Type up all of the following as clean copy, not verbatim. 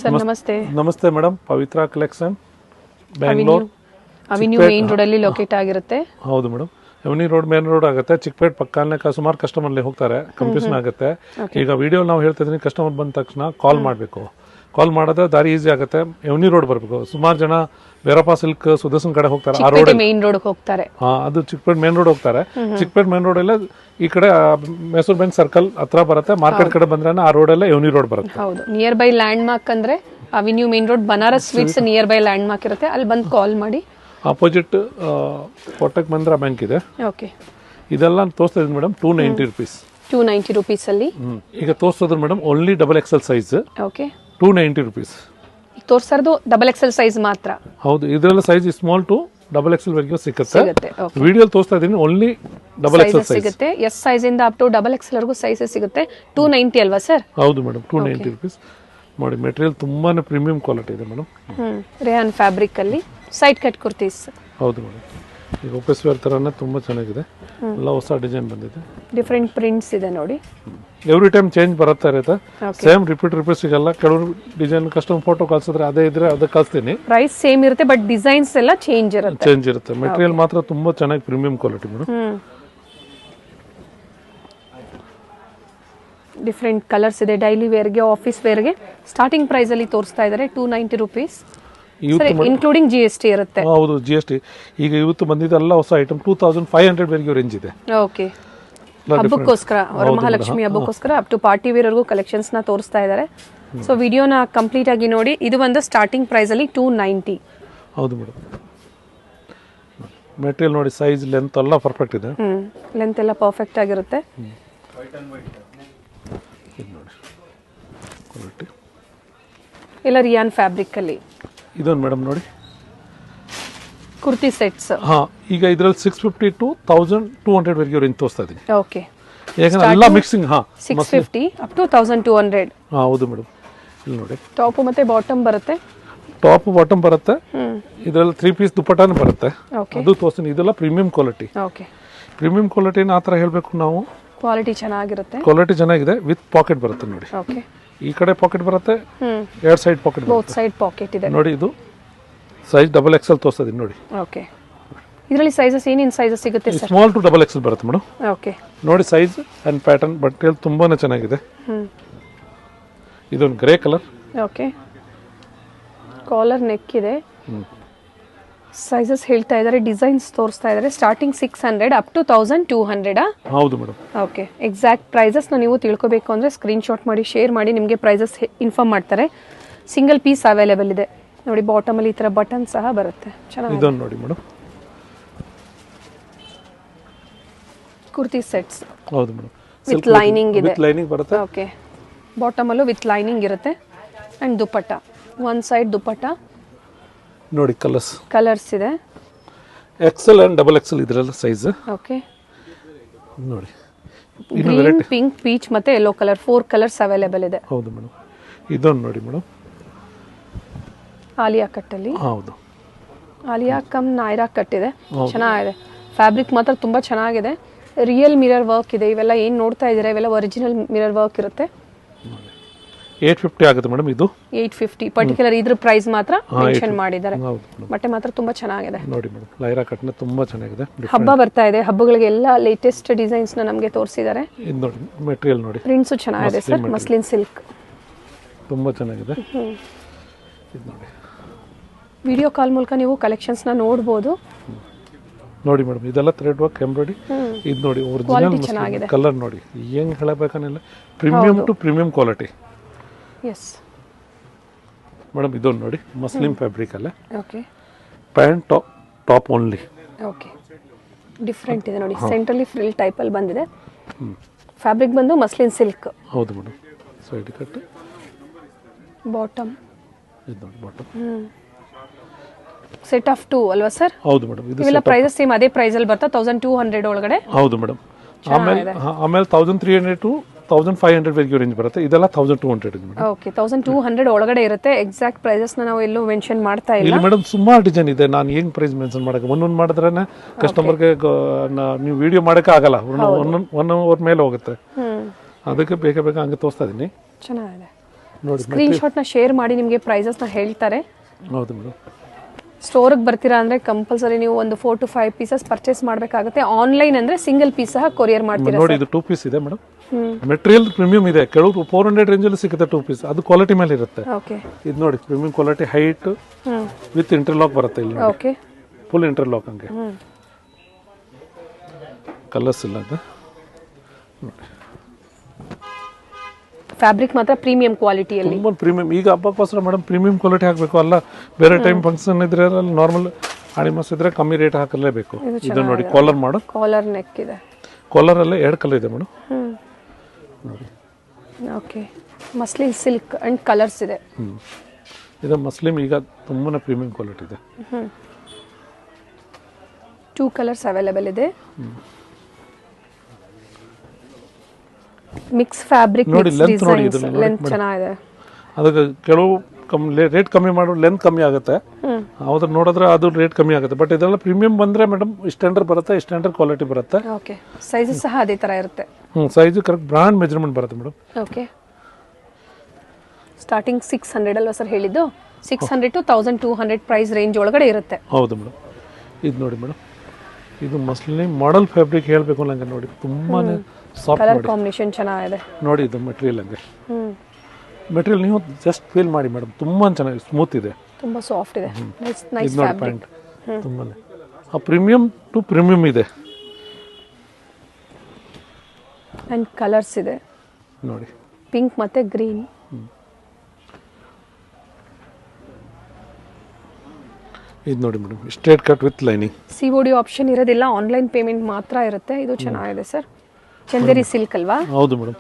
Sir ನಮಸ್ತೆ. ನಮಸ್ತೆ madam, Pavitra collection Bengaluru avenue main road ಅಲ್ಲಿ ಲೊಕೇಟ್ ಆಗಿರುತ್ತೆ. ಹೌದು madam, avenue road main road ಆಗುತ್ತೆ. ಚಿಕ್ಕಪೇಟೆ ಪಕ್ಕನೇ ಸುಮಾರು ಕಸ್ಟಮರ್ ಹೋಗ್ತಾರೆ, ಕನ್ಫ್ಯೂಷನ್ ಆಗುತ್ತೆ. ಈಗ ವಿಡಿಯೋ ನಾವು ಹೇಳ್ತಾ ಇದೀನಿ, ಕಸ್ಟಮರ್ ಬಂದ ತಕ್ಷಣ ಕಾಲ್ ಮಾಡಬೇಕು. ಕಾಲ್ ಮಾಡಿದ್ರೆ ದಾರಿ ಈಸಿ ಆಗುತ್ತೆ. ಎವನಿ ರೋಡ್ ಬರಬೇಕು. ಸುಮಾರು ಜನ ಬೇರಪ್ಪ ಸಿಲ್ಕ್ ಸುದರ್ಶನ್ ಕಡೆ ಹೋಗ್ತಾರೆ, ಆ ರೋಡ್ ಮೇನ್ ರೋಡ್ ಹೋಗ್ತಾರೆ. ಅದು ಚಿಕ್ಕಪೇಟೆ ಮೇನ್ ರೋಡ್ ಹೋಗ್ತಾರೆ. ಚಿಕ್ಕಪೇಟೆ ಮೇನ್ ರೋಡ್ ಎಲ್ಲ ಈ ಕಡೆ ಮೈಸೂರು ಬ್ಯಾಂಕ್ ಸರ್ಕಲ್ ಹತ್ರ ಬರುತ್ತೆ. ಮಾರ್ಕೆಟ್ ಕಡೆ ಬಂದ್ರೆ ಆ ರೋಡ್ ಎಲ್ಲ ಎವನಿ ರೋಡ್ ಬರುತ್ತೆ. ಹೌದು, ನಿಯರ್ ಬೈ ಲ್ಯಾಂಡ್ ಮಾರ್ಕ್ ಅಂದ್ರೆ avenue main road, Banaras sweets near by land mark ಇರುತ್ತೆ. ಅಲ್ಲಿ ಬಂದು ಕಾಲ್ ಮಾಡಿ. ಆಪೋಸಿಟ್ ಕೋಟಕ್ ಮಹಿಂದ್ರಾ ಬ್ಯಾಂಕ್ ಇದೆ. ಓಕೆ, ಇದೆಲ್ಲ ತೋರಿಸ್ತಾ ಇದ್ದೀನಿ ಮೇಡಮ್, 290 rupees. 290 rupees ಅಲ್ಲಿ ಈಗ ತೋರಿಸೋದು madam only XXL size. Okay, 290 rupees. ಈಗ ತೋರಿಸೋದು XXL ಸೈಜ್ ಮಾತ್ರ. ಹೌದು, ಇದರಲ್ಲಿ ಸೈಜ್ ಸ್ಮಾಲ್ ಟು XXL ವರೆಗೂ ಸಿಗುತ್ತೆ. Okay. ವಿಡಿಯೋ ತೋರಿಸ್ತಾ ಇದ್ದೀನಿ ಓನ್ಲಿ XXL ಸೈಜ್ ಸಿಗುತ್ತೆ. ಎಸ್ ಸೈಜ್ ಇಂದ ಅಪ್ ಟು XXL ವರೆಗೂ ಸೈಜಸ್ ಸಿಗುತ್ತೆ. 290 ಅಲ್ವಾ ಸರ್? ಹೌದು ಮೇಡಮ್, 290 rupees. ನೋಡಿ, ಮೆಟೀರಿಯಲ್ ತುಂಬಾನೇ ಪ್ರೀಮಿಯಂ ಕ್ವಾಲಿಟಿ ಇದೆ ಮೇಡಮ್. ರೇಯಾನ್ ಫ್ಯಾಬ್ರಿಕ್ ಅಲ್ಲಿ ಸೈಡ್ ಕಟ್ ಕುರ್ತೀಸ್. ಹೌದು ಮೇಡಮ್, ಈಗ ಆಫೀಸ್ ವೇರ್ ತರನೇ ತುಂಬಾ ಚೆನ್ನಾಗಿದೆ. ಎಲ್ಲ ಹೊಸ ಡಿಸೈನ್ ಬಂದಿದೆ, ಡಿಫರೆಂಟ್ ಪ್ರಿಂಟ್ಸ್ ಇದೆ ನೋಡಿ. ಎವ್ರಿ ಟೈಮ್ ಚೇಂಜ್ ಬರುತ್ತಾ ಇರುತ್ತೆ. ಸೇಮ್ ರಿಪೀಟ್ ಸಿಗಲ್ಲ. ಕೆಲವರು ಡಿಸೈನ್ ಕಸ್ಟಮರ್ ಫೋಟೋ ಕಳ್ಸಿದ್ರೆ ಅದೇ ಇದ್ರೆ ಅದೇ ಕಳಿಸ್ತೀನಿ. ಪ್ರೈಸ್ ಸೇಮ್ ಇರುತ್ತೆ, ಬಟ್ ಡಿಸೈನ್ಸ್ ಎಲ್ಲ ಚೇಂಜ್ ಇರುತ್ತೆ. ಮೆಟೀರಿಯಲ್ ಮಾತ್ರ ತುಂಬಾ ಚೆನ್ನಾಗಿ premium quality madam. Different colours ಇದೆ. ಡೈಲಿ ವೇರ್ಗೆ, ಆಫೀಸ್ ವೇರ್ಗೆ ಸ್ಟಾರ್ಟಿಂಗ್ ಪ್ರೈಸ್ ಅಲ್ಲಿ ತೋರಿಸ್ತಾ ಇದ್ದಾರೆ 290 rupees. ಇನ್ಕ್ಲೂಡಿಂಗ್ GST ಇರುತ್ತೆ. ಹೌದು, GST. ಈಗ ಇವತ್ತು ಬಂದಿದ್ದೆಲ್ಲ ಹೊಸ ಐಟಮ್ 2500 ವರೆಗೂ ರೇಂಜ್ ಇದೆ. ಓಕೆ, ಹಬ್ಬಕ್ಕೋಸ್ಕರ, ವರಮಹಾಲಕ್ಷ್ಮಿ ಹಬ್ಬಕ್ಕೋಸ್ಕರ ಅಪ್ ಟು ಪಾರ್ಟಿ ವೇರ್ ವರೆಗೂ ಕಲೆಕ್ಷನ್ಸ್ ನ ತೋರಿಸ್ತಾ ಇದ್ದಾರೆ. ಸೊ ವಿಡಿಯೋನ ಕಂಪ್ಲೀಟ್ ಆಗಿ ನೋಡಿ. ಇದು ಒಂದು ಸ್ಟಾರ್ಟಿಂಗ್ ಪ್ರೈಸ್ ಅಲ್ಲಿ 290. ಹೌದು ಮೇಡಮ್, ಮೆಟೀರಿಯಲ್ ನೋಡಿ, ಸೈಜ್ ಲೆಂತ್ ಎಲ್ಲ ಪರ್ಫೆಕ್ಟ್ ಇದೆ. ಲೆಂತ್ ಎಲ್ಲ ಪರ್ಫೆಕ್ಟ್ ಆಗಿರುತ್ತೆ. ಎಲ್ಲ ರಿಯಾನ್ ಫ್ಯಾಬ್ರಿಕ್ ಅಲ್ಲಿ. ಇದೊಂದು ಮೇಡಮ್ ನೋಡಿ, ಕುರ್ತಿ ಸೆಟ್ಸ್. ಈಗ ಇದರಲ್ಲಿ 650 to 1200 ವರೆಗೂ ರೇಂಜ್ ತೋರಿಸ್ತಾ ಇದೀನಿ. ಓಕೆ, ಯಾಕಂದ್ರೆ ಎಲ್ಲ ಮಿಕ್ಸಿಂಗ್. 650 up to 1200. ಹೌದು ಮೇಡಮ್, ಇಲ್ಲಿ ನೋಡಿ, ಟಾಪ್ ಮತ್ತೆ ಬಾಟಮ್ ಬರುತ್ತೆ. ಟಾಪ್ ಬಾಟಮ್ ಬರುತ್ತೆ. ಇದರಲ್ಲಿ 3 ಪೀಸ್ ದುಪ್ಪಟ್ಟಾನು ಬರುತ್ತೆ. ಅದು ತೋರಿಸ್ತೀನಿ. ಇದೆಲ್ಲ ಪ್ರೀಮಿಯಂ ಕ್ವಾಲಿಟಿ. ಓಕೆ, ಪ್ರೀಮಿಯಂ ಕ್ವಾಲಿಟಿನ ಆ ಥರ ಹೇಳಬೇಕು ನಾವು. ಕ್ವಾಲಿಟಿ ಚೆನ್ನಾಗಿರುತ್ತೆ. ಕ್ವಾಲಿಟಿ ಚೆನ್ನಾಗಿದೆ. ವಿತ್ ಪಾಕೆಟ್ ಬರುತ್ತೆ ನೋಡಿ. ಓಕೆ, ಈ ಕಡೆ ಪಾಕೆಟ್ ಬರುತ್ತೆ, ಎರಡು side packet both side packet ಇದೆ ನೋಡಿ. ಇದು ಸೈಜ್ XXL ತೋರಿಸ್ತಾ ಇದೀನಿ ನೋಡಿ. ಓಕೆ, ಇದರಲ್ಲಿ ಸೈಜಸ್ ಏನೇನು ಸೈಜಸ್ ಸಿಗುತ್ತೆ ಸರ್? ಸ್ಮಾಲ್ ಟು XXL ಬರುತ್ತೆ ಮೇಡಮ್. ಓಕೆ, ನೋಡಿ ಸೈಜ್ ಅಂಡ್ ಪ್ಯಾಟರ್ನ್. ಬಟ್ಟೆಯಲ್ಲಿ ತುಂಬಾನೇ ಚೆನ್ನಾಗಿದೆ. ಇದೊಂದು grey colour. Okay, collar neck ಇದೆ. ಸೈಜಸ್ ಹೇಳ್ತಾ ಇದ್ದಾರೆ, ಡಿಸೈನ್ಸ್ ತೋರಿಸ್ತಾ ಇದ್ದಾರೆ. Starting 600 up to 1200. ಹೌದು ಮೇಡಮ್. ಓಕೆ, ಎಕ್ಸಾಕ್ಟ್ ಪ್ರೈಸಸ್ ನೀವು ತಿಳ್ಕೋಬೇಕು ಅಂದ್ರೆ ಸ್ಕ್ರೀನ್ ಶಾಟ್ ಮಾಡಿ ಶೇರ್ ಮಾಡಿ. ನಿಮಗೆ ಪ್ರೈಸಸ್ ಇನ್ಫಾರ್ಮ್ ಮಾಡ್ತಾರೆ. ಸಿಂಗಲ್ ಪೀಸ್ ಅವೈಲೇಬಲ್ ಇದೆ ನೋಡಿ. ಬಾಟಮ್ ಅಲ್ಲಿ ಈ ತರ ಬಟನ್ ಸಹ ಬರುತ್ತೆ. ಚೆನ್ನಾಗಿದೆ. ಇದೊಂದು ನೋಡಿ ಮೇಡಮ್, ಕುರ್ತಿ ಸೆಟ್ಸ್. ಹೌದು ಮೇಡಮ್, ವಿತ್ ಲೈನಿಂಗ್ ಇದೆ. ವಿತ್ ಲೈನಿಂಗ್ ಬರುತ್ತೆ. ಓಕೆ, ಬಾಟಮ್ ಅಲ್ಲೂ ವಿತ್ ಲೈನಿಂಗ್ ಇರುತ್ತೆ. And dupatta, one side dupatta ನೋಡಿ. ಕಲರ್ಸ್ ಇದೆ. XL ಅಂಡ್ XXL ಇದರಲ್ಲ ಸೈಜ್. ಓಕೆ, ನೋಡಿ, ಗ್ರೀನ್, ಪಿಂಕ್, ಪೀಚ್ ಮತ್ತೆ ಯೆಲ್ಲೋ ಕಲರ್, 4 ಕಲರ್ಸ್ ಅವೈಲೇಬಲ್ ಇದೆ. ಹೌದು ಮೇಡಮ್, ಇದೊಂದು ನೋಡಿ ಮೇಡಮ್, ಆಲಿಯಾ ಕಟ್ ಅಲ್ಲಿ. ಹೌದು, ಆಲಿಯಾ ಕಮ್ ನಾಯ್ರಾ ಕಟ್ ಇದೆ. ಚೆನ್ನಾಗಿದೆ. ಫ್ಯಾಬ್ರಿಕ್ ಮಾತ್ರ ತುಂಬಾ ಚೆನ್ನಾಗಿದೆ. ರಿಯಲ್ ಮಿರರ್ ವರ್ಕ್ ಇದೆ. ಇವೆಲ್ಲ ಏನ್ ನೋಡ್ತಾ ಇದ್ದೀರಾ, ಇವೆಲ್ಲ ಒರಿಜಿನಲ್ ಮಿರರ್ ವರ್ಕ್ ಇರುತ್ತೆ. 850 ಆಗುತ್ತೆ ಮೇಡಮ್. ಇದು 850 ಪರ್ಟಿಕ್ಯುಲರ್. ಇದ್ರ ಪ್ರೈಸ್ ಮಾತ್ರ ಮೆನ್ಷನ್ ಮಾಡಿದ್ದಾರೆ. ಬಟ್ಟೆ ಮಾತ್ರ ತುಂಬಾ ಚೆನ್ನಾಗಿದೆ ನೋಡಿ ಮೇಡಮ್. ಲೈರಾ ಕಟ್ನ ತುಂಬಾ ಚೆನ್ನಾಗಿದೆ. ಹಬ್ಬ ಬರ್ತಾ ಇದೆ, ಹಬ್ಬಗಳಿಗೆ ಎಲ್ಲ ಲೇಟೆಸ್ಟ್ ಡಿಸೈನ್ಸ್ ನ ನಮಗೆ ತೋರಿಸಿದ್ದಾರೆ. ಇದು ನೋಡಿ, ಮೆಟೀರಿಯಲ್ ನೋಡಿ, ಪ್ರಿಂಟ್ಸ್ ಚೆನ್ನಾಗಿದೆ ಸರ್. ಮಸ್ಲಿನ್ ಸಿಲ್ಕ್ ತುಂಬಾ ಚೆನ್ನಾಗಿದೆ. ಇದು ನೋಡಿ, ವಿಡಿಯೋ ಕಾಲ್ ಮೂಲಕ ನೀವು ಕಲೆಕ್ಷನ್ಸ್ ನ ನೋಡಬಹುದು ನೋಡಿ ಮೇಡಮ್. ಇದೆಲ್ಲ ಥ್ರೆಡ್ ವರ್ಕ್, ಎಂಬ್ರಾಯ್ಡರಿ. ಇದು ನೋಡಿ, ಒರಿಜಿನಲ್ ಕಲರ್ ನೋಡಿ. ಹೆಂಗ್ ಹೇಳಬೇಕನ್ನೆಲ್ಲ premium to premium quality. Yes madam, ಇದೊಂದು ನೋಡಿ, ಮಸ್ಲಿನ್ ಫ್ಯಾಬ್ರಿಕ್ ಅಲ್ಲೇ. Okay, pant top only. Okay, different ಇದೆ ನೋಡಿ. ಸೆಂಟ್ರಲ್ಲಿ ಫ್ರಿಲ್ ಟೈಪ್ ಅಲ್ಲಿ ಬಂದಿದೆ. ಫ್ಯಾಬ್ರಿಕ್ ಬಂದು ಮಸ್ಲಿನ್ ಸಿಲ್ಕ್. ಹೌದು ಮೇಡಮ್, ಸೈಡ್ ಕಟ್. ಬಾಟಮ್ ಇದು ನೋಡಿ, ಬಾಟಮ್ ಸೆಟ್ ಆಫ್ 2 ಅಲ್ವಾ ಸರ್? ಹೌದು ಮೇಡಮ್. ಇವೆಲ್ಲ ಪ್ರೈಸಸ್ ಸೇಮ್ ಅದೇ ಪ್ರೈಸ್ ಅಲ್ಲಿ ಬರ್ತಾ 1200 ಒಳಗಡೆ. ಹೌದು ಮೇಡಮ್. ಆಮೇಲೆ 1300 to 1500 ವರೆಗೂ ರೇಂಜ್ ಬರುತ್ತೆ. ಇದೆಲ್ಲ 1200 ಮೇಡಮ್. ಓಕೆ, 1200 ಒಳಗಡೆ ಇರುತ್ತೆ. ಎಕ್ಸಾಕ್ಟ್ ಪ್ರೈಸಸ್ ನಾವು ಎಲ್ಲೂ ಮೆನ್ಷನ್ ಮಾಡ್ತಾ ಇಲ್ಲ. ಇಲ್ಲಿ ಮೇಡಮ್ ಸುಮಾರು ಡಿಸೈನ್ ಇದೆ. ನಾನು ಹೆಂಗ್ ಪ್ರೈಸ್ ಮೆನ್ಷನ್ ಮಾಡಕ್ಕೆ ಒಂದೊಂದು ಮಾಡಿದ್ರೆ ಕಸ್ಟಮರ್ಗೆ ನೀವು ವಿಡಿಯೋ ಮಾಡಕ್ಕೆ ಆಗಲ್ಲ. ಒನ್ ಅವರ್ ಮೇಲೆ ಹೋಗುತ್ತೆ. ಅದಕ್ಕೆ ಬೇಗ ಹಂಗೆ ತೋರಿಸ್ತಾ ಇದೀನಿ. ಚೆನ್ನಾಗಿದೆ. ನೋಡಿ ಸ್ಕ್ರೀನ್ಶಾಟ್ನ ಶೇರ್ ಮಾಡಿ ನಿಮಗೆ ಪ್ರೈಸಸ್ನ ಹೇಳ್ತಾರೆ. ಹೌದು ಮೇಡಮ್. ಸ್ಟೋರಿಗೆ ಬರ್ತೀರಾ ಅಂದರೆ ಕಂಪಲ್ಸರಿ ನೀವು ಒಂದು 4 to 5 ಪೀಸಸ್ ಪರ್ಚೇಸ್ ಮಾಡಬೇಕಾಗುತ್ತೆ. ಆನ್ಲೈನ್ ಅಂದರೆ ಸಿಂಗಲ್ ಪೀಸ್ ಸಹ ಕೊರಿಯರ್ ಮಾಡ್ತೀರಾ. ನೋಡಿ ಇದು 2 ಪೀಸ್ ಇದೆ ಮೇಡಮ್. ಮೆಟೀರಿಯಲ್ ಪ್ರೀಮಿಯಂ ಇದೆ, ಕೆಲವು 400 ರೇಂಜಲ್ಲಿ ಸಿಗುತ್ತೆ 2 ಪೀಸ್. ಅದು ಕ್ವಾಲಿಟಿ ಮೇಲೆ ಇರುತ್ತೆ. ಓಕೆ, ಇದು ನೋಡಿ premium quality, height with interlock ಬರುತ್ತೆ ಇಲ್ಲಿ. ಓಕೆ, ಫುಲ್ ಇಂಟರ್ಲಾಕ್ ಹಂಗೆ. ಕಲರ್ಸ್ ಇಲ್ಲ ಅದು. ಫ್ಯಾಬ್ರಿಕ್ ಮಾತ್ರ ಪ್ರೀಮಿಯಂ ಕ್ವಾಲಿಟಿಯಲ್ಲಿ. ತುಂಬ ಪ್ರೀಮಿಯಂ. ಈಗ ಹಬ್ಬಕ್ಕೋಸ್ಕರ ಮೇಡಮ್ ಪ್ರೀಮಿಯಂ ಕ್ವಾಲಿಟಿ ಹಾಕಬೇಕು ಅಲ್ಲ, ಬೇರೆ ಟೈಮ್ ಫಂಕ್ಷನ್ ಇದ್ರೆ ನಾರ್ಮಲ್ ಆಣಿಮಸ್ ಇದ್ರೆ ಕಮ್ಮಿ ರೇಟ್ ಹಾಕಲೇಬೇಕು. ಇದು ನೋಡಿ ಕಾಲರ್ ಮಾಡೋ, ಕಾಲರ್ ನೆಕ್ ಇದೆ. ಕಾಲರ್ ಅಲ್ಲೇ 2 ಕಲರ್ ಇದೆ ಮೇಡಮ್. ನೋಡಿ okay, muslin silk and colours ಇದೆ. ಇದು ಮಸ್ಲಿಮ್ ಈಗ ತುಂಬಾ ಪ್ರೀಮಿಯಂ ಕ್ವಾಲಿಟಿ ಇದೆ. 2 ಕಲರ್ಸ್ ಅವೈಲೇಬಲ್ ಇದೆ. ಮಿಕ್ಸ್ ಫ್ಯಾಬ್ರಿಕ್, ನೋಡಿ ಲೆಂತ್ ನೋಡಿ, ಇದು ಲೆಂತ್ ಚೆನ್ನಾಗಿದೆ. ಅದಕ್ಕೆ ಕೆಲವು ರೇಟ್ ಕಮ್ಮಿ ಮಾಡೋ ಲೆಂತ್ ಕಮ್ಮಿ ಆಗುತ್ತೆ, ಅದ್ರ ನೋಡಿದ್ರೆ ಅದು ರೇಟ್ ಕಮ್ಮಿ ಆಗುತ್ತೆ. ಬಟ್ ಇದೆಲ್ಲ ಪ್ರೀಮಿಯಂ ಬಂದ್ರೆ ಮೇಡಮ್ ಸ್ಟ್ಯಾಂಡರ್ಡ್ ಬರುತ್ತೆ, ಸ್ಟ್ಯಾಂಡರ್ಡ್ ಕ್ವಾಲಿಟಿ ಬರುತ್ತೆ. ಓಕೆ, ಸೈಜಸ್ ಸಹ ಅದೇ ತರ ಇರುತ್ತೆ. ಸೈಜ್ ಕರೆಕ್ಟ್ ಬ್ರಾಂಡ್ ಮೆಜರ್ಮೆಂಟ್ ಬರುತ್ತೆ ಮೇಡಮ್. ಓಕೆ, ಸ್ಟಾರ್ಟಿಂಗ್ 600 ಅಲ್ವಾ ಸರ್ ಹೇಳಿದ್ದು? 600 to 1200 ಪ್ರೈಸ್ ರೇಂಜ್ ಒಳಗಡೆ ಇರುತ್ತೆ. ಹೌದು ಮೇಡಮ್. ಇದು ನೋಡಿ ಮೇಡಮ್, ಇದು ಮಸ್ಲಿನ್ ಮಾಡೆಲ್ ಫ್ಯಾಬ್ರಿಕ್ ಹೇಳಬೇಕು ನಂಗೆ. ನೋಡಿ ತುಂಬಾನೇ ಸಾಫ್ಟ್, ಕಲರ್ ಕಾಂಬಿನೇಷನ್ ಚೆನ್ನಾಗಿದೆ. ನೋಡಿ ಇದು ಮೆಟೀರಿಯಲ್ ಹಂಗೆ. ಮೆಟೀರಿಯಲ್ ನೀವು ಜಸ್ಟ್ ಫೀಲ್ ಮಾಡಿ ಮೇಡಮ್, ತುಂಬಾ ಚೆನ್ನಾಗಿ ಸ್ಮೂತ್ ಇದೆ, ತುಂಬಾ ಸಾಫ್ಟ್ ಇದೆ. ನೈಸ್ ಇದು ನೋಡಿ ಫ್ಯಾಬ್ರಿಕ್. ಪ್ಯಾಂಟ್ ತುಂಬಾನೇ ಆ ಪ್ರೀಮಿಯಂ ಟು ಪ್ರೀಮಿಯಂ ಇದೆ. ಅಂಡ್ ಕಲರ್ಸ್ ಇದೆ ನೋಡಿ, ಪಿಂಕ್ ಮತ್ತೆ ಗ್ರೀನ್. ಇದು ನೋಡಿ madam, straight cut with lining. COD option ಇರೋದಿಲ್ಲ, ಆನ್ಲೈನ್ ಪೇಮೆಂಟ್ ಮಾತ್ರ ಇರುತ್ತೆ. ಇದು ಚೆನ್ನಾಗಿದೆ ಸರ್. ಚಂದೇರಿ ಸಿಲ್ಕ್ ಅಲ್ವಾ? ಹೌದು ಮೇಡಮ್.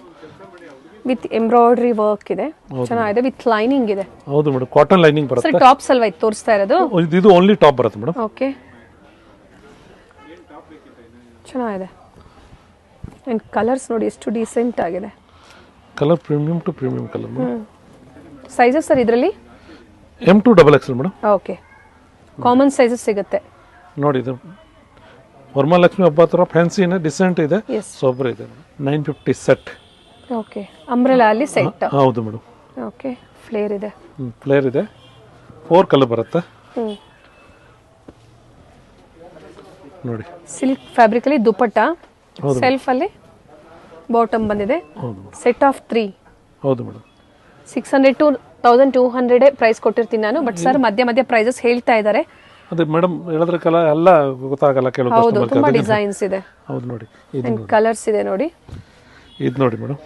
ವಿತ್ ಎಂಬ್ರಾಯ್ಡ್ರಿ ವರ್ಕ್ ಇದೆ, ಚೆನ್ನಾಗಿದೆ. ವಿತ್ ಲೈನಿಂಗ್ ಇದೆ. ಹೌದು ಮೇಡಮ್, ಕಾಟನ್ ಲೈನಿಂಗ್ ಸರ್ ಬರುತ್ತೆ. ಟಾಪ್ಸ್ ಅಲ್ವಾ ಇದು ತೋರಿಸ್ತಾ ಇರೋದು? ಇದು ಓನ್ಲಿ ಟಾಪ್ ಬರುತ್ತೆ ಮೇಡಮ್. ಓಕೆ, ಚೆನ್ನಾಗಿದೆ. ಅಂಡ್ ಕಲರ್ಸ್ ನೋಡಿ ಎಷ್ಟು ಡೀಸೆಂಟ್ ಆಗಿದೆ. Colour premium to premium colour. Sizes sir ಇದರಲ್ಲಿ M to XXL madam. Okay, common sizes ಸಿಗುತ್ತೆ. ನೋಡಿ ಇದು ವರಮಹಾಲಕ್ಷ್ಮಿ ಹಬ್ಬ ಹತ್ರ ಫ್ಯಾನ್ಸಿನ ಡಿಸೆಂಟ್ ಇದೆ, ಎಸ್. ಸೂಪರ್ ಇದೆ. 950 ಸೆಟ್. ಓಕೆ, ಅಂಬ್ರೆಲಾ ಅಲ್ಲಿ ಸೆಟ್. ಹೌದು ಮೇಡಮ್. ಓಕೆ, ಫ್ಲೇರ್ ಇದೆ. ಫ್ಲೇರ್ ಇದೆ, 4 ಕಲರ್ ಬರುತ್ತೆ. ನೋಡಿ ಸಿಲ್ಕ್ ಫ್ಯಾಬ್ರಿಕ್ ಅಲ್ಲಿ ದುಪಟ್ಟ, ಸೆಲ್ಫ್ ಅಲ್ಲಿ ಬಾಟಮ್ ಬಂದಿದೆ. Set of 3. ಹೌದು ಮೇಡಮ್. 600 to 1200 ಪ್ರೈಸ್ ಕೊಟ್ಟಿರ್ತೀನಿ ನಾನು. ಬಟ್ ಸರ್ ಮಧ್ಯ ಮಧ್ಯ ಪ್ರೈಸಸ್ ಹೇಳ್ತಾ ಇದ್ದಾರೆ. ಅದೇ ಮೇಡಮ್ ಹೇಳಿದ್ರೆ ಎಲ್ಲ ಗೊತ್ತಾಗಲ್ಲ ಕೆಲವು. ಹೌದು, ತುಂಬಾ ಡಿಸೈನ್ಸ್ ಇದೆ. ಹೌದು ನೋಡಿ, ಕಲರ್ಸ್ ಇದೆ ನೋಡಿ. ಇದು ನೋಡಿ ಮೇಡಮ್,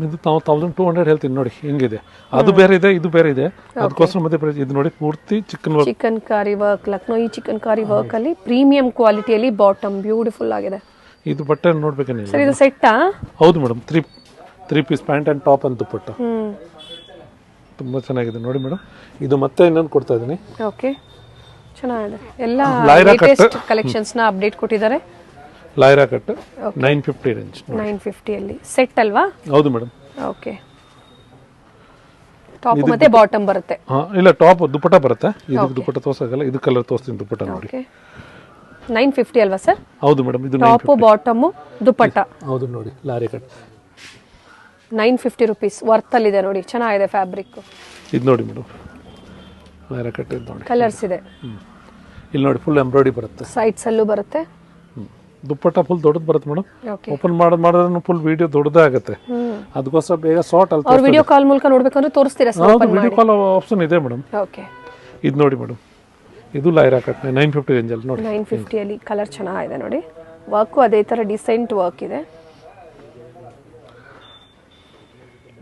ಇದು ನಾವು 1200 ಹೇಳ್ತೀನಿ ನೋಡಿ, ಹಿಂಗಿದೆ. ಅದು ಬೇರೆ ಇದೆ, ಇದು ಬೇರೆ ಇದೆ, ಅದಕ್ಕೋಸ್ಕರ ಮತ್ತೆ ಪ್ರೈಸ್. ಇದು ನೋಡಿ ಪೂರ್ತಿ chikankari work, Lucknowi chikankari work ಅಲ್ಲಿ ಪ್ರೀಮಿಯಂ ಕ್ವಾಲಿಟಿಯಲ್ಲಿ ಬಾಟಮ್ ಬ್ಯೂಟಿಫುಲ್ ಆಗಿದೆ. ಇದು ಬಟ್ಟೆ ನೋಡ್ಬೇಕೇನಿಲ್ಲ ಸರ್, ಇದು ಸೆಟ್ಟಾ? ಹೌದು madam. 3 piece pant and top ಅಂತ ದುಪ್ಪಟ್ಟ ತುಂಬಾ ಚೆನ್ನಾಗಿದೆ ನೋಡಿ ಮೇಡಮ್. ಇದು ಮತ್ತೆ ಇನ್ನೊಂದು ಕೊಡ್ತಾ ಇದೀನಿ. ಓಕೆ, ಚೆನ್ನಾಗಿದೆ. ಎಲ್ಲ ಲೇಟೆಸ್ಟ್ ಕಲೆಕ್ಷನ್ಸ್ ನ ಅಪ್ಡೇಟ್ ಕೊಟ್ಟಿದ್ದಾರೆ. Lyra cut 950 range. 950 ಅಲ್ಲಿ ಸೆಟ್ ಅಲ್ವಾ? ಹೌದು ಮೇಡಮ್. ಓಕೆ, ಟಾಪ್ ಮತ್ತೆ ಬಾಟಮ್ ಬರುತ್ತೆ. ಇಲ್ಲ, ಟಾಪ್ ದುಪ್ಪಟ್ಟ ಬರುತ್ತೆ. ಇದು ದುಪ್ಪಟ್ಟ ತೋರ್ಸೋಲ್ಲ, ಇದು ಕಲರ್ ತೋರಿಸ್ತೀನಿ ದುಪ್ಪಟ್ಟ ನೋಡಿ. ಓಕೆ, 950 ಅಲ್ವಾ ಸರ್? ಹೌದು ಮೇಡಮ್. ಇದು ಟಾಪ್ ಬಾಟಮ್ ದುಪ್ಪಟ್ಟ. ಹೌದು ನೋಡಿ, ಲಾರಿ ಕಟ್ 950 rupees ವರ್ತ್ ಅಲ್ಲಿ ಇದೆ ನೋಡಿ. ಚೆನ್ನಾಗಿದೆ ಫ್ಯಾಬ್ರಿಕ್. ಇದು ನೋಡಿ ಮೇಡಮ್, ಲೈರಾ ಕಟ್ ಇದು ನೋಡಿ. ಕಲರ್ಸ್ ಇದೆ. ಇಲ್ಲಿ ನೋಡಿ ಫುಲ್ ಎಂಬ್ರಾಯ್ಡ್ರಿ ಬರುತ್ತೆ, ಸೈಡ್ಸ್ ಅಲ್ಲೂ ಬರುತ್ತೆ. ದುಪ್ಪಟ್ಟ ಫುಲ್ ದೊಡ್ಡದು ಬರುತ್ತೆ ಮೇಡಮ್. ಓಕೆ, ಓಪನ್ ಮಾಡಿದ್ರೆ ಫುಲ್ ವಿಡಿಯೋ ದೊಡ್ಡದೇ ಆಗುತ್ತೆ. ಅದಕ್ಕೋಸ್ಕರ ಬೇಗ ಶಾರ್ಟ್ ಅಲ್ಲಿ ಅವ್ರ ವಿಡಿಯೋ ಕಾಲ್ ಮೂಲಕ ನೋಡ್ಬೇಕಂದ್ರೆ ತೋರಿಸ್ತೀರಾ ಸರ್? ಹೌದು, ವಿಡಿಯೋ ಕಾಲ್ ಆಪ್ಷನ್ ಇದೆ ಮೇಡಮ್. ಓಕೆ, ಇದು ನೋಡಿ ಮೇಡಮ್, ಇದು ಲೈರಾ ಕಟ್ 950 ರೇಂಜ್ ಅಲ್ಲಿ ನೋಡಿ. 950 ಅಲ್ಲಿ ಕಲರ್ ಚೆನ್ನಾಗಿದೆ ನೋಡಿ. ವರ್ಕು ಅದೇ ತರ ಡಿಸೆಂಟ್ ವರ್ಕ್ ಇದೆ.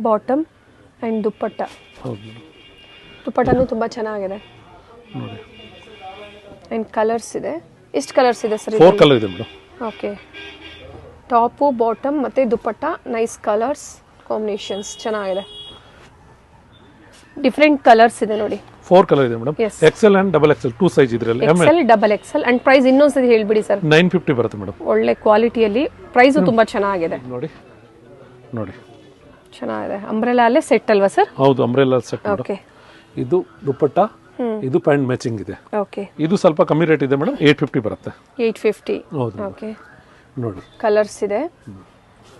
ಬಾಟಮ್ ಅಂಡ್ ದುಪ್ಪಟ್ಟ. ಹೌದು, ದುಪ್ಪಟ್ಟನೂ ತುಂಬಾ ಚೆನ್ನಾಗಿದೆ ನೋಡಿ. ಅಂಡ್ ಕಲರ್ಸ್ ಇದೆ. ಎಷ್ಟು ಕಲರ್ಸ್ ಇದೆ ಸರ್? 4 ಕಲರ್ ಇದೆ ಮೇಡಮ್. ಓಕೆ, ಟಾಪು ಬಾಟಮ್ ಮತ್ತೆ ದುಪ್ಪಟ್ಟ, ನೈಸ್ ಕಲರ್ಸ್ ಕಾಂಬಿನೇಷನ್ಸ್ ಚೆನ್ನಾಗಿದೆ. ಡಿಫರೆಂಟ್ ಕಲರ್ಸ್ ಇದೆ ನೋಡಿ. 4 ಕಲರ್ ಇದೆ madam. XL and XXL 2 size ಇದ್ರಲ್ಲಿ. XL, XXL ಅಂಡ್ ಪ್ರೈಸ್ ಇನ್ನೊಂದ್ಸತಿ ಹೇಳ್ಬಿಡಿ ಸರ್. 950 ಬರುತ್ತೆ ಮೇಡಮ್. ಒಳ್ಳೆ ಕ್ವಾಲಿಟಿಯಲ್ಲಿ ಪ್ರೈಸ್ ತುಂಬಾ ಚೆನ್ನಾಗಿದೆ ನೋಡಿ. ನೋಡಿ ಚೆನ್ನಾಗಿದೆ. ಅಂಬ್ರೆಲಾ ಅಲ್ಲೇ ಸೆಟ್ ಅಲ್ವಾ ಸರ್? ಹೌದು, ಅಂಬ್ರೆಲಾ ಸೆಟ್. ಓಕೆ, ಇದು ದುಪ್ಪಟ್ಟ, ಇದು ಪ್ಯಾಂಟ್ ಮ್ಯಾಚಿಂಗ್ ಇದೆ. ಓಕೆ, ಇದು ಸ್ವಲ್ಪ ಕಮ್ಮಿ ರೇಟ್ ಇದೆ ಮೇಡಮ್. 850 ಬರುತ್ತೆ. 850. ಹೌದು. ಓಕೆ, ನೋಡಿ ಕಲರ್ಸ್ ಇದೆ.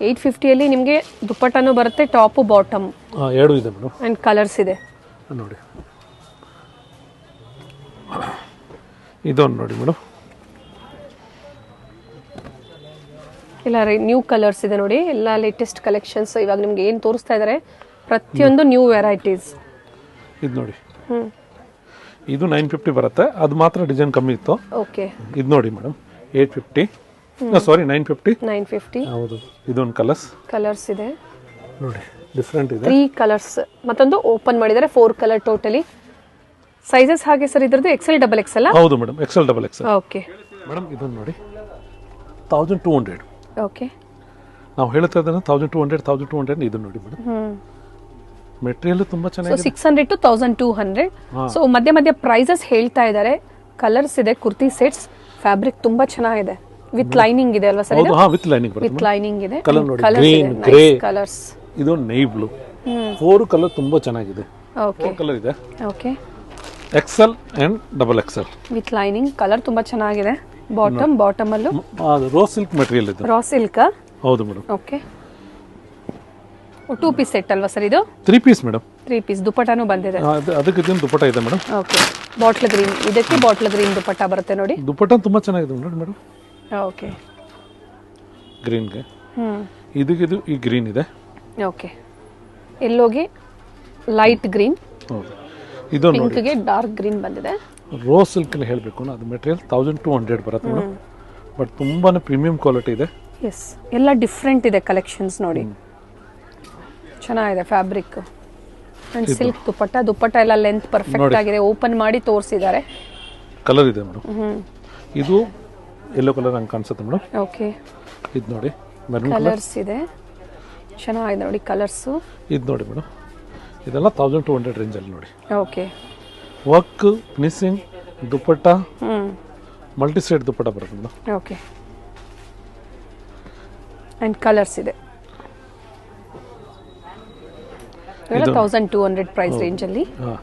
850 ನಿಮಗೆ ದುಪ್ಪಟ್ಟನೂ ಬರುತ್ತೆ, ಟಾಪು ಬಾಟಮ್ ಎರಡು ಇದೆ ಮೇಡಮ್. ಆ್ಯಂಡ್ ಕಲರ್ಸ್ ಇದೆ ನೋಡಿ, ಇದೊಂದು ನೋಡಿ ಮೇಡಮ್. ಇಲ್ಲ ರೀ, ನ್ಯೂ ಕಲರ್ಸ್ ಇದೆ ನೋಡಿ, ಎಲ್ಲ ಲೇಟೆಸ್ಟ್ ಕಲೆಕ್ಷನ್ಸ್. ಇವಾಗ ನಿಮ್ಗೆ ಏನು ತೋರಿಸ್ತಾ ಇದ್ದಾರೆ ಪ್ರತಿಯೊಂದು ನ್ಯೂ ವೆರೈಟೀಸ್. ಇದು ನೋಡಿ, ಇದು 950 ಬರುತ್ತೆ, ಅದು ಮಾತ್ರ ಡಿಸೈನ್ ಕಮ್ಮಿ ಇತ್ತು. ಓಕೆ, ಇದು ನೋಡಿ ಮೇಡಮ್ 850, ಸಾರಿ 950. ಹೌದು, ಇದೊಂದು ಕಲರ್ಸ್ ಇದೆ ನೋಡಿ, ಡಿಫ್ರೆಂಟ್ ಇದೆ. 3 ಕಲರ್ಸ್, ಮತ್ತೊಂದು ಓಪನ್ ಮಾಡಿದ್ದಾರೆ 4 ಕಲರ್ ಟೋಟಲಿ. ಸೈಜಸ್ ಹಾಗೆ ಸರ್ ಇದ್ರದ್ದು XL XXL? ಹೌದು madam, XL XXL. Okay madam ಇದೊಂದು ನೋಡಿ 1200. ಓಕೆ, ನಾವು ಹೇಳ್ತಾ ಇದ್ದೇನೆ 1200. ಇದು ನೋಡಿ ಮೇಡಮ್, ಮೆಟೀರಿಯಲ್ ತುಂಬಾ ಚೆನ್ನಾಗಿದೆ. 600 to 1200. ಸೊ ಮಧ್ಯ ಮಧ್ಯ ಪ್ರೈಸಸ್ ಹೇಳ್ತಾ ಇದ್ದಾರೆ. ಕಲರ್ಸ್ ಇದೆ, ಕುರ್ತಿ ಸೆಟ್ಸ್, ಫ್ಯಾಬ್ರಿಕ್ ತುಂಬಾ ಚೆನ್ನಾಗಿದೆ, ವಿತ್ ಲೈನಿಂಗ್ ಇದೆ ಅಲ್ವಾ ಸರ್? ಹೌದು, ಹಾ, ವಿತ್ ಲೈನಿಂಗ್ ಬರುತ್ತೆ. ವಿತ್ ಲೈನಿಂಗ್ ಇದೆ. ಕಲರ್ ನೋಡಿ, ಗ್ರೀನ್, ಗ್ರೇ ಕಲರ್ಸ್. ಇದು ನೇವಿ ಬ್ಲೂ. 4 ಕಲರ್ ತುಂಬಾ ಚೆನ್ನಾಗಿದೆ. ಓಕೆ, 4 ಕಲರ್ ಇದೆ. Okay, XL and XXL with lining. Colour ತುಂಬಾ ಚೆನ್ನಾಗಿದೆ. ಬಾಟಮ್ ಅಲ್ಲೂ ರೋ ಸಿಲ್ಕ್ ಮೆಟೀರಿಯಲ್ ಇದೆ. Raw silk? ಹೌದು ಮೇಡಮ್. ಓಕೆ, 2 ಪೀಸ್ ಸೆಟ್ ಅಲ್ವಾ ಸರ್ ಇದು? 3 ಪೀಸ್ ಮೇಡಮ್. 3 ಪೀಸ್ ದುಪ್ಪಟ್ಟನೂ ಬಂದಿದೆ. ಅದಕ್ಕೆ ಇದನ್ನು ದುಪ್ಪಟ್ಟ ಇದೆ ಮೇಡಮ್. ಓಕೆ, ಬಾಟ್ಲ್ ಗ್ರೀನ್, ಇದಕ್ಕೆ ಬಾಟ್ಲ್ ಗ್ರೀನ್ ದುಪ್ಪಟ್ಟ ಬರುತ್ತೆ ನೋಡಿ. ದುಪ್ಪಟ್ಟ ತುಂಬಾ ಚೆನ್ನಾಗಿದೆ ನೋಡಿ ಮೇಡಮ್. ಓಕೆ, ಗ್ರೀನ್ಗೆ ಇದು ಈ ಗ್ರೀನ್ ಇದೆ. ಓಕೆ, ಎಲ್ಲೋಗೆ ಲೈಟ್ ಗ್ರೀನ್, ಹೌದು. ಇದು ನೋಡಿ, ಪಿಂಕ್ಗೆ ಡಾರ್ಕ್ ಗ್ರೀನ್ ಬಂದಿದೆ. ರೋ ಸಿಲ್ಕ್ ಹೇಳ್ಬೇಕು ಅಂದ್ರೆ ಅದು ಮೆಟೀರಿಯಲ್ 1200 ಬರುತ್ತೆ ಮೇಡಮ್. ಬಟ್ ತುಂಬಾನೇ ಪ್ರೀಮಿಯಂ ಕ್ವಾಲಿಟಿ ಇದೆ. ಎಸ್, ಎಲ್ಲ ಡಿಫ್ರೆಂಟ್ ಇದೆ ಕಲೆಕ್ಷನ್ಸ್ ನೋಡಿ, ಚೆನ್ನಾಗಿದೆ ಫ್ಯಾಬ್ರಿಕ್. ಅಂಡ್ ಸಿಲ್ಕ್ ದುಪ್ಪಟ್ಟ ಎಲ್ಲ ಲೆಂತ್ ಪರ್ಫೆಕ್ಟ್ ಆಗಿದೆ. ಓಪನ್ ಮಾಡಿ ತೋರಿಸಿದ್ದಾರೆ. ಕಲರ್ ಇದೆ ಮೇಡಮ್. ಇದು ಯೆಲ್ಲೋ ಕಲರ್ ಹಂಗೆ ಕಾಣಿಸುತ್ತೆ ಮೇಡಮ್. ಓಕೆ, ಇದು ನೋಡಿ ಮೆರೂನ್ ಕಲರ್ಸ್ ಇದೆ, ಚೆನ್ನಾಗಿದೆ ನೋಡಿ ಕಲರ್ಸ್. ಇದು ನೋಡಿ ಮೇಡಮ್, ಇದೆಲ್ಲ 1200 ರೇಂಜಲ್ಲಿ ನೋಡಿ. ಓಕೆ, ವರ್ಕ್, ಫಿನಿಶಿಂಗ್, ದುಪ್ಪಟ್ಟ, ಮಲ್ಟಿ ಸೆಟ್ ದುಪ್ಪಟ್ಟ ಬರುತ್ತೆ ಮೇಡಮ್. ಓಕೆ, ಅಂಡ್ ಕಲರ್ಸ್ ಇದೆ. ಇವೆಲ್ಲ 1200 ಪ್ರೈಸ್ ರೇಂಜಲ್ಲಿ. ಹಾಂ,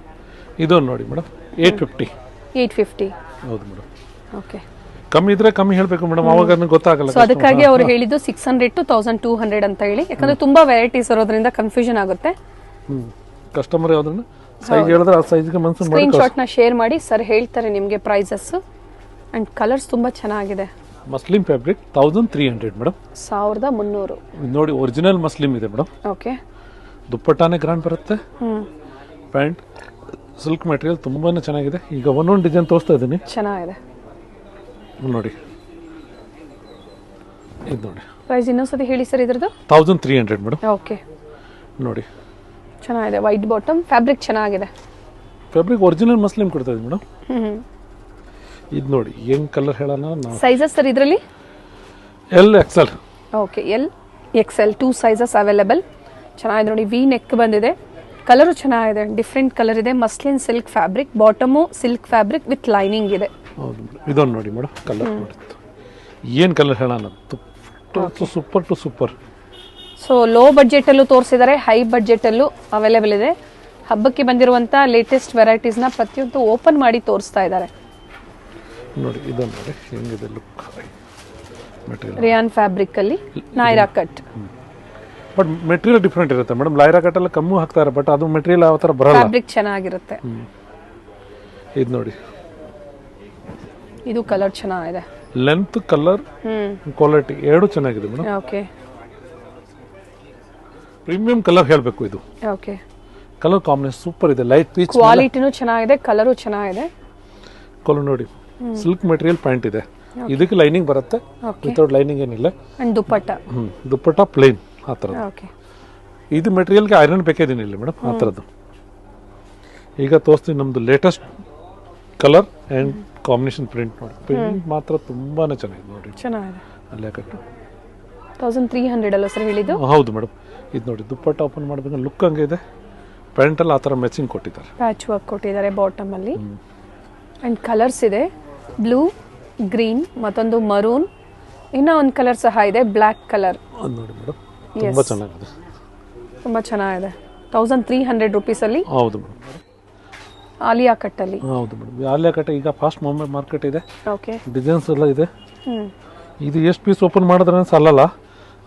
ಇದೊಂದು ನೋಡಿ ಮೇಡಮ್ 850. ಹೌದು ಮೇಡಮ್. ಓಕೆ, ಕಮ್ಮಿ ಇದ್ರೆ ಕಮ್ಮಿ ಹೇಳಬೇಕು ಮೇಡಮ್, ಅವಾಗ ನನಗೆ ಗೊತ್ತಾಗಲ್ಲ. ಸೊ ಅದಕ್ಕಾಗಿ ಅವ್ರು ಹೇಳಿದ್ದು 600 to 1200 ಅಂತ ಹೇಳಿ, ಯಾಕಂದ್ರೆ ತುಂಬಾ ವೆರೈಟೀಸ್ ಇರೋದ್ರಿಂದ ಕನ್ಫ್ಯೂಷನ್ ಆಗುತ್ತೆ. ಕಸ್ಟಮರ್ ಯಾವ್ದನ್ನ ಸೈಜ್ ಹೇಳಿದ್ರೆ ಆ ಸೈಜ್ಗೆ ಮನಸ್ಸು ಮಾಡಿ ಸ್ಕ್ರೀನ್ ಶಾಟ್ ನ ಶೇರ್ ಮಾಡಿ, ಸರ್ ಹೇಳ್ತಾರೆ ನಿಮಗೆ ಪ್ರೈಸಸ್. ಅಂಡ್ ಕಲರ್ಸ್ ತುಂಬಾ ಚೆನ್ನಾಗಿದೆ. Muslin fabric 1300 madam. 1300 ನೋಡಿ, ಒರಿಜಿನಲ್ ಮಸ್ಲಿಮ್ ಇದೆ ಮೇಡಮ್. ಓಕೆ, ದುಪ್ಪಟ್ಟಾನೆ ಗ್ರಾಂಡ್ ಬರುತ್ತೆ. ಪ್ಯಾಂಟ್ ಸಿಲ್ಕ್ ಮೆಟೀರಿಯಲ್ ತುಂಬಾನೇ ಚೆನ್ನಾಗಿದೆ. ಈಗ ಒಂದೊಂದು ಡಿಸೈನ್ ತೋರಿಸ್ತಾ ಇದ್ದೀನಿ, ಚೆನ್ನಾಗಿದೆ ನೋಡಿ. ಇದು ನೋಡಿ, ಪ್ರೈಸ್ ಇನ್ನೊಂದ್ಸತಿ ಹೇಳಿ ಸರ್ ಇದ್ರದ್ದು. 1300 ಮೇಡಮ್. ಓಕೆ, ನೋಡಿ ಚೆನ್ನಾಗಿದೆ. ವೈಟ್ ಬಾಟಮ್, ಫ್ಯಾಬ್ರಿಕ್ ಚೆನ್ನಾಗಿದೆ. ಫ್ಯಾಬ್ರಿಕ್ ಒರಿಜಿನಲ್ ಮಸ್ಲಿಮ್ ಕೊಡ್ತಾ ಇದೆ ಮೇಡಮ್. ಇದು ನೋಡಿ, ಏನ್ ಕಲರ್ ಹೇಳೋಣ ನಾವು. ಸೈಜಸ್ ಸರ್ ಇದರಲ್ಲಿ L XL. Okay, L XL 2 sizes available. ಚೆನ್ನಾಗಿದೆ ನೋಡಿ, ವಿ ನೆಕ್ ಬಂದಿದೆ. ಕಲರು ಚೆನ್ನಾಗಿದೆ, ಡಿಫ್ರೆಂಟ್ ಕಲರ್ ಇದೆ. Muslin silk fabric, bottom silk fabric with lining ಇದೆ. ಹೌದು, ಇದೊಂದು ನೋಡಿ ಮೇಡಮ್, ಕಲರ್ ನೋಡಿ, ಏನು ಕಲರ್ ಹೇಳೋಣ, super to super. So low ಬಡ್ಜೆಟಲ್ಲೂ ತೋರಿಸಿದ್ದಾರೆ, ಹೈ ಬಡ್ಜೆಟಲ್ಲೂ ಅವೈಲೇಬಲ್ ಇದೆ. ಹಬ್ಬಕ್ಕೆ ಬಂದಿರುವಂಥ ಲೇಟೆಸ್ಟ್ ವೆರೈಟೀಸ್ನ ಪ್ರತಿಯೊಂದು ಓಪನ್ ಮಾಡಿ ತೋರಿಸ್ತಾ ಇದ್ದಾರೆ ನೋಡಿ. ಇದೊಂದು ನೋಡಿ, ಹೆಂಗಿದೆ ಲುಕ್. ಮೆಟೀರಿಯಲ್ ರಿಯಾನ್ ಫ್ಯಾಬ್ರಿಕಲ್ಲಿ Naira cut. But material different ಇರುತ್ತೆ ಮೇಡಮ್. ಲೈರಾ ಕಟ್ ಎಲ್ಲ ಕಮ್ಮಿ ಹಾಕ್ತಾರೆ, ಬಟ್ ಅದು ಮೆಟೀರಿಯಲ್ ಯಾವ ಥರ ಬರಲ್ಲ. ಫ್ಯಾಬ್ರಿಕ್ ಚೆನ್ನಾಗಿರುತ್ತೆ. ಇದು ನೋಡಿ, ಇದು ಕಲರ್ ಚೆನ್ನಾಗಿದೆ. ಲೆಂತ್, ಕಲರ್, ಕ್ವಾಲಿಟಿ ಎರಡು ಚೆನ್ನಾಗಿದೆ ಮೇಡಮ್. ಓಕೆ, ಪ್ರೀಮಿಯಂ ಕಲರ್ ಹೇಳಬೇಕು ಇದು. ಓಕೆ, ಕಲರ್ ಕಾಂಬಿನೇಷನ್ ಸೂಪರ್ ಇದೆ. ಲೈಟ್ ಪೀಚ್, ಕ್ವಾಲಿಟಿನೂ ಚೆನ್ನಾಗಿದೆ, ಕಲರು ಚೆನ್ನಾಗಿದೆ. ಕಲರ್ ನೋಡಿ, ಸಿಲ್ಕ್ ಮೆಟೀರಿಯಲ್ ಪ್ಯಾಂಟ್ ಇದೆ. ಇದಕ್ಕೆ ಲೈನಿಂಗ್ ಬರುತ್ತೆ, ವಿತೌಟ್ ಲೈನಿಂಗ್ ಏನಿಲ್ಲ. ಅಂಡ್ ದುಪ್ಪಟ್ಟ, ದುಪ್ಪಟ್ಟ ಪ್ಲೇನ್ ಆ ಥರದ್ದು. ಓಕೆ, ಇದು ಮೆಟೀರಿಯಲ್ಗೆ ಐರನ್ ಬೇಕೇನಿಲ್ಲ ಮೇಡಮ್, ಆ ಥರದ್ದು. ಈಗ ತೋರಿಸ್ತೀನಿ ನಮ್ಮದು latest colour and combination print ನೋಡಿ. ಪ್ರಿಂಟ್ ಮಾತ್ರ ತುಂಬಾನೇ ಚೆನ್ನಾಗಿದೆ ನೋಡಿ. ಚೆನ್ನಾಗಿದೆ. ಅಲ್ಲೇ ಕಟ್ಟು 1300 ಅಲ್ಲ ಸರ್ ಹೇಳಿದ್ದು? ಹೌದು ಮೇಡಮ್. ಇದು ನೋಡಿ, ದುಪ್ಪಟ್ಟ ಓಪನ್ ಮಾಡಬೇಕು, ಲುಕ್ ಹಂಗೆ ಇದೆ. ಪ್ಯಾಂಟಲ್ಲಿ ಆ ಥರ ಮ್ಯಾಚಿಂಗ್ ಕೊಟ್ಟಿದ್ದಾರೆ, ಪ್ಯಾಚ್ ವರ್ಕ್ ಕೊಟ್ಟಿದ್ದಾರೆ ಬಾಟಮಲ್ಲಿ. ಆ್ಯಂಡ್ ಕಲರ್ಸ್ ಇದೆ, ಬ್ಲೂ, ಗ್ರೀನ್, ಮತ್ತೊಂದು ಮರೂನ್, ಇನ್ನೂ ಒಂದು ಕಲರ್ ಸಹ ಇದೆ, ಬ್ಲ್ಯಾಕ್ ಕಲರ್. ಅದು ನೋಡಿ ಮೇಡಮ್, ತುಂಬ ಚೆನ್ನಾಗಿದೆ, ತುಂಬ ಚೆನ್ನಾಗಿದೆ. 1300 ರುಪೀಸಲ್ಲಿ. ಹೌದು ಮೇಡಮ್. ಆಲಿಯಾ ಕಟ್ಟಲ್ಲಿ. ಹೌದು ಮೇಡಮ್, ಆಲಿಯಾ ಕಟ್ಟ ಈಗ ಫಾಸ್ಟ್ ಮೂವ್ಮೆಂಟ್ ಮಾರ್ಕೆಟ್ ಇದೆ. ಓಕೆ, ಡಿಸೈನ್ಸ್ ಎಲ್ಲ ಇದೆ. ಇದು ಎಷ್ಟು ಪೀಸ್ ಓಪನ್ ಮಾಡಿದ್ರೆ ಸಾಲಲ್ಲ,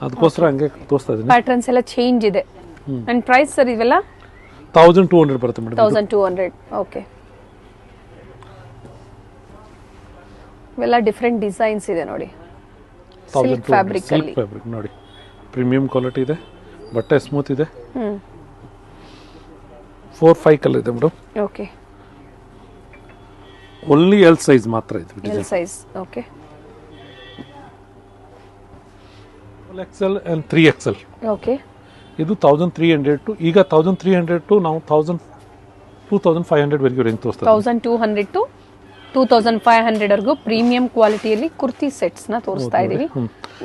ಅದಕ್ಕೋಸ್ಕರ ಹಂಗೆ ತೋರಿಸ್ತಾ ಇದೀನಿ. ಪ್ಯಾಟರ್ನ್ಸ್ ಎಲ್ಲ ಚೇಂಜ್ ಇದೆ. ಅಂಡ್ ಪ್ರೈಸ್ ಸರ್ ಇವೆಲ್ಲ 1200 ಬರುತ್ತೆ ಮೇಡಮ್. 1200. ಓಕೆ, ಇವೆಲ್ಲ ಡಿಫ್ರೆಂಟ್ ಡಿಸೈನ್ಸ್ ಇದೆ ನೋಡಿ. ಸಿಲ್ಕ್ ಫ್ಯಾಬ್ರಿಕ್ ಅಲ್ಲಿ ನೋಡಿ, ಪ್ರೀಮಿಯಂ ಕ್ವಾಲಿಟಿ ಇದೆ, ಬಟ್ಟೆ ಸ್ಮೂತ್ ಇದೆ. 4-5 ಕಲರ್ ಇದೆ madam. Okay, only L size ಮಾತ್ರ ಇದೆ. L size. Okay, XL and 3XL. Okay, ಇದು 1300 ಟು ಈಗ 1300 ಟು ನಾವು 2500 ವರೆಗೂ ರೇಂಜ್ ತೋರಿಸ್ತಾ 1200 ಟು 2500 ವರೆಗೂ ಪ್ರೀಮಿಯಂ ಕ್ವಾಲಿಟಿಯಲ್ಲಿ ಕುರ್ತಿ ಸೆಟ್ಸ್ ನ ತೋರಿಸ್ತಾ ಇದೀವಿ.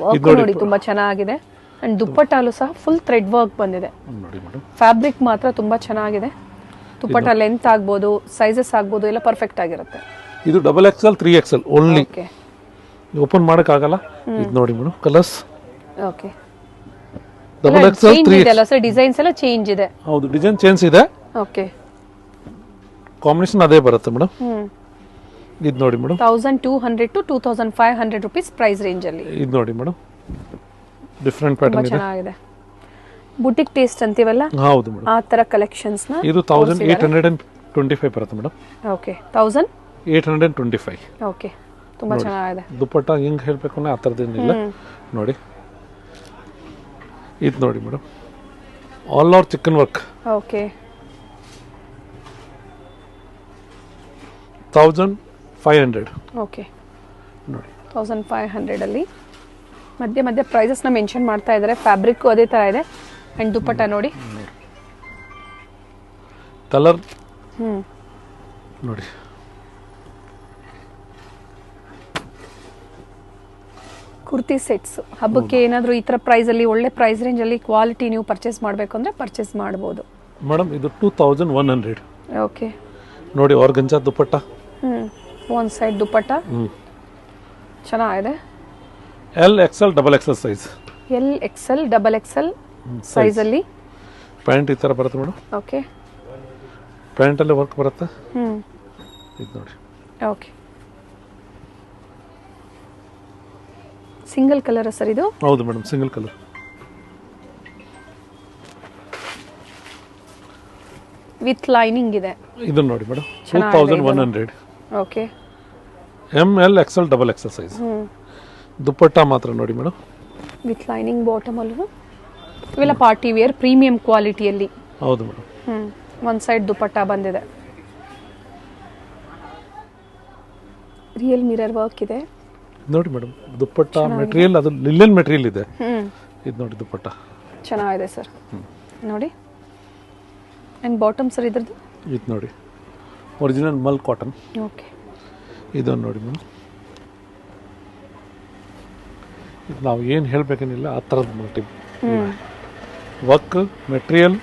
ವರ್ಕ್ ನೋಡಿ ತುಂಬಾ ಚೆನ್ನಾಗಿದೆ. ಅಂಡ್ ದುಪ್ಪಟ್ಟಾಲು ಸಹ ಫುಲ್ ಥ್ರೆಡ್ ವರ್ಕ್ ಬಂದಿದೆ ನೋಡಿ ಮೇಡಮ್. ಫ್ಯಾಬ್ರಿಕ್ ಮಾತ್ರ ತುಂಬಾ ಚೆನ್ನಾಗಿದೆ. ದುಪ್ಪಟ್ಟ ಲೆಂತ್ ಆಗ್ಬೋದು, ಸೈಜಸ್ ಆಗ್ಬೋದು, ಎಲ್ಲ ಪರ್ಫೆಕ್ಟ್ ಆಗಿರುತ್ತೆ. ಇದು XXL 3XL only. Okay, open ಮಾಡಕ್ ಆಗಲ್ಲ. ಇದು ನೋಡಿ madam, colours. Okay, XXL 3XL ಅಲ್ಲ ಸರ್, ಡಿಸೈನ್ಸ್ ಎಲ್ಲ ಚೇಂಜ್ ಇದೆ. ಹೌದು, ಡಿಸೈನ್ ಚೇಂಜ್ ಇದೆ. ಓಕೆ, ಕಾಂಬಿನೇಷನ್ ಅದೇ ಬರುತ್ತೆ ಮೇಡಮ್. ಇದು ನೋಡಿ ಮೇಡಮ್, 1200 ಟು 2500 ರೂಪೀಸ್ ಪ್ರೈಸ್ ರೇಂಜ್ ಅಲ್ಲಿ. ಇದು ನೋಡಿ ಮೇಡಮ್, ಡಿಫರೆಂಟ್ ಪ್ಯಾಟರ್ನ್ ಇದೆ. ಚೆನ್ನಾಗಿದೆ. ಬುಟಿಕ್ ಟೇಸ್ಟ್ ಅಂತೀವಲ್ಲ, ಹೌದು ಮೇಡಮ್. ಆ ತರ ಕಲೆಕ್ಷನ್ಸ್ ನ ಇದು 1825 ಬರುತ್ತೆ ಮೇಡಮ್. ಓಕೆ, 1825. ಓಕೆ, ತುಂಬಾ ಚೆನ್ನಾಗಿದೆ. ದುಪ್ಪಟ್ಟ ಹೆಂಗ್ ಹೇಳ್ಬೇಕು ಅಂದ್ರೆ ಆ ಥರದ್ದೇನಿಲ್ಲ ನೋಡಿ. ಇದು ನೋಡಿ madam, all over chicken work. Okay, 1500. Okay, ನೋಡಿ 1500 ಅಲ್ಲಿ ಮಧ್ಯೆ ಮಧ್ಯೆ ಪ್ರೈಸಸ್ ನ ಮೆನ್ಷನ್ ಮಾಡ್ತಾ ಇದ್ದಾರೆ. ಫ್ಯಾಬ್ರಿಕ್ ಅದೇ ತರ ಇದೆ. ಅಂಡ್ ದುಪ್ಪಟ್ಟ ನೋಡಿ, ಕಲರ್ ನೋಡಿ. ಕುರ್ತಿ ಸೆಟ್ಸ್ ಹಬ್ಬಕ್ಕೆ ಏನಾದರೂ ಈ ತರ ಪ್ರೈಸ್ ಅಲ್ಲಿ, ಒಳ್ಳೆ ಪ್ರೈಸ್ ರೇಂಜ್ ಅಲ್ಲಿ ಕ್ವಾಲಿಟಿ ನೀವು ಪರ್ಚೇಸ್ ಮಾಡಬೇಕು ಅಂದ್ರೆ ಪರ್ಚೇಸ್ ಮಾಡಬಹುದು ಮೇಡಮ್. ಇದು 2100. ಓಕೆ, ನೋಡಿ ಆರ್ಗಂಜಾ ದುಪ್ಪಟ್ಟ. ಒನ್ ಸೈಡ್ ದುಪ್ಪಟ್ಟ ಚೆನ್ನಾಗಿದೆ. XL XXL size. XL XXL size ಅಲ್ಲಿ ಪ್ಯಾಂಟ್ ಈ ತರ ಬರುತ್ತೆ ಮೇಡಮ್. ಓಕೆ, ಪ್ಯಾಂಟ್ ಅಲ್ಲಿ ವರ್ಕ್ ಬರುತ್ತೆ. ಇದು ನೋಡಿ. ಓಕೆ, ಸಿಂಗಲ್ ಕಲರ್ ಸರ್ ಇದು? ಹೌದು madam, single colour. With lining ಇದೆ. ಇದು ನೋಡಿ ಮೇಡಮ್, 2100. ಓಕೆ, ML XL XXL size. Dupatta ಮಾತ್ರ ನೋಡಿ ಮೇಡಮ್, ವಿತ್ ಲೈನಿಂಗ್ ಬಾಟಮ್ ಅಲ್ವಾ. ಇವೆಲ್ಲ ಪಾರ್ಟಿ ವೇರ್ ಪ್ರೀಮಿಯಂ ಕ್ವಾಲಿಟಿಯಲ್ಲಿ. ಹೌದು ಮೇಡಮ್. ಒನ್ ಸೈಡ್ ದುಪ್ಪಟ್ಟ ಬಂದಿದೆ. ರಿಯಲ್ ಮಿರರ್ ವರ್ಕ್ ಇದೆ ನೋಡಿ ಮೇಡಮ್. ದುಪ್ಪಟ್ಟ ಮೆಟೀರಿಯಲ್ ಅದು ಲಿಲೆನ್ ಮೆಟೀರಿಯಲ್ ಇದೆ. ಇದು ನೋಡಿ ದುಪ್ಪಟ್ಟ ಚೆನ್ನಾಗಿದೆ ಸರ್ ನೋಡಿ. ಅಂಡ್ ಬಾಟಮ್ ಸರ್ ಇದ್ರದ್ದು ಇದು ನೋಡಿ, ಒರಿಜಿನಲ್ ಮಲ್ ಕಾಟನ್. ಓಕೆ, ಇದನ್ನು ನೋಡಿ ಮೇಡಮ್. ನಾವು ಏನು ಹೇಳಬೇಕೇನಿಲ್ಲ, ಆ ಥರದ multi work material.